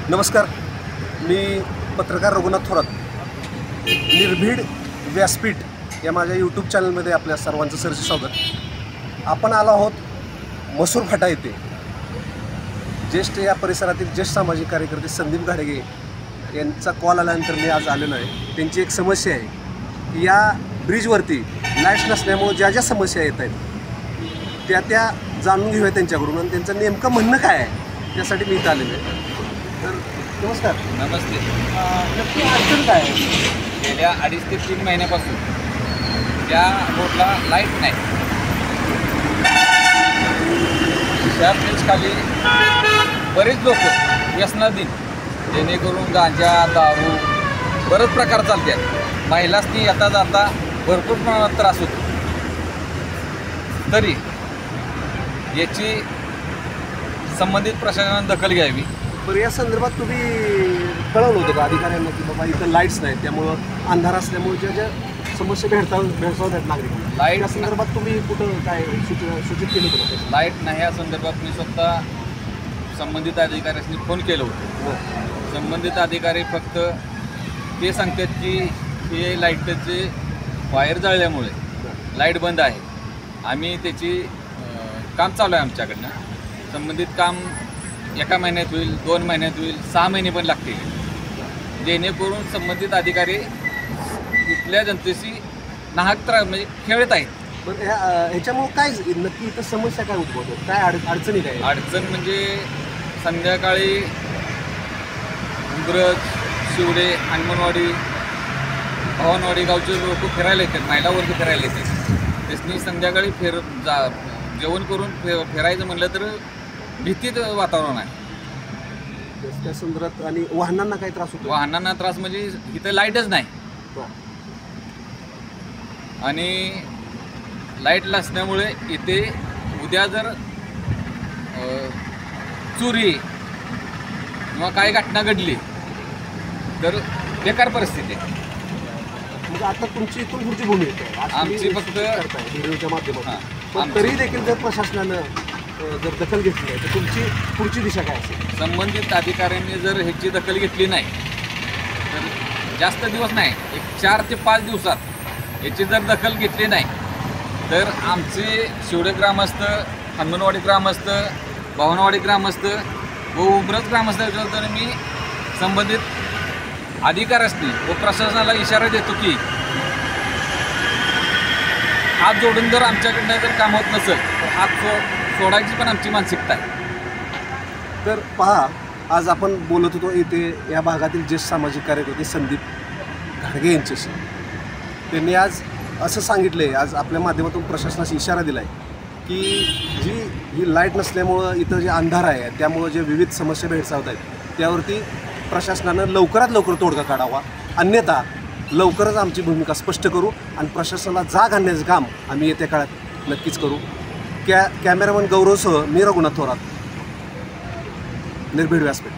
नमस्कार, मी पत्रकार रघुनाथ थोरात. निर्भीड व्यासपीठ या माझ्या यूट्यूब चॅनलमध्ये आपल्या सर्वांचं सरसे स्वागत. आपण आलो आहोत मसूर फाटा येथे. ज्येष्ठ या परिसरातील ज्येष्ठ सामाजिक कार्यकर्ते संदीप घाडगे यांचा कॉल आल्यानंतर मी आज आलेलो आहे. त्यांची एक समस्या आहे की या ब्रिजवरती लाईट्स नसल्यामुळे ज्या ज्या समस्या येत आहेत त्या जाणून घेऊया त्यांच्याकडून आणि त्यांचं नेमकं म्हणणं काय आहे त्यासाठी मी इथं आलेलो आहे. तर नमस्कार. नमस्ते. नक्की अडचण काय आहे? गेल्या 2.5 ते 3 महिन्यापासून त्या रोडला लाईट नाही. त्या ब्रिजखाली बरेच लोक व्यसनाधीन, जेणेकरून गांजा, दारू बरेच प्रकार चालतात. महिलांनी येता जाता भरपूर प्रमाणात त्रास होतो. तरी याची संबंधित प्रशासनाने दखल घ्यावी. बरं, या संदर्भात तुम्ही कळवलं होतं का अधिकाऱ्यांना की बाबा इथं लाईट्स नाहीत, त्यामुळं अंधार असल्यामुळे ज्या ज्या समस्या भेडसावत आहेत नागरिकांना, लाईट या संदर्भात तुम्ही कुठं काय सूचित केलं होतं? लाईट नाही या संदर्भात मी स्वतः संबंधित अधिकाऱ्यांनी फोन केलं होतं. संबंधित अधिकारी फक्त ते सांगतात की हे लाईटचे वायर जळल्यामुळे लाईट बंद आहे. आम्ही त्याची काम चालू आहे आमच्याकडनं. संबंधित काम 1 महिन्यात होईल, 2 महिन्यात होईल, 6 महिने पण लागतील, जेणेकरून संबंधित अधिकारी इथल्या जनतेशी नाहक म्हणजे खेळत आहेत. पण ह्याच्यामुळं काय नक्की इथं समस्या काय उद्भवतात, काय अडचणी काय? अडचण म्हणजे संध्याकाळी उंबरज, शिवडे, हनुमानवाडी, भवानवाडी गावचे लोक फिरायला येतात, महिला वर्ग फिरायला येतात. त्यासनी संध्याकाळी जेवण करून फिरायचं म्हणलं तर भीतीत वातावरण आहे. त्या संदर्भात आणि वाहनांना काय त्रास होतो? वाहनांना त्रास म्हणजे इथं लाईटच नाही. आणि लाईट नसल्यामुळे इथे उद्या जर चोरी किंवा काही घटना घडली तर बेकार परिस्थिती आहे. म्हणजे आता तुमची इथून पुढची भूमिका आहे? आमची फक्त व्हिडिओच्या माध्यमातून. पण तरी देखील जर प्रशासनानं जर दखल घेतली नाही तर तुमची पुढची दिशा काय असेल? संबंधित अधिकाऱ्यांनी जर ह्याची दखल घेतली नाही तर जास्त दिवस नाही, एक 4 ते 5 दिवसात याची जर दखल घेतली नाही तर आमचे शिवडे ग्रामस्थ, हनुमानवाडी ग्रामस्थ, भवानवाडी ग्रामस्थ व उंबरज ग्रामस्थांच्या मी संबंधित अधिकाऱ्यांनी व प्रशासनाला इशारा देतो की हात जोडून जर आमच्याकडनं जर काम होत नसेल तर हात सोडायची पण आमची मानसिकता आहे. तर पहा, आज आपण बोलत होतो इथे या भागातील ज्येष्ठ सामाजिक कार्यकर्ते संदीप घाडगे यांच्याशी. त्यांनी आज असं सांगितलं आहे, आज आपल्या माध्यमातून प्रशासनाशी इशारा दिला आहे की ही लाईट नसल्यामुळं इथं जे अंधार आहे त्यामुळं जे विविध समस्या भेडसावत आहेत त्यावरती प्रशासनानं लवकरात लवकर तोडगा काढावा, अन्यथा लवकरच आमची भूमिका स्पष्ट करू आणि प्रशासनाला जाग आणण्याचं काम आम्ही येत्या काळात नक्कीच करू. कॅमेरामन गौरवसह मी रघुनाथ थोरात, निर्भीड व्यासपीठ.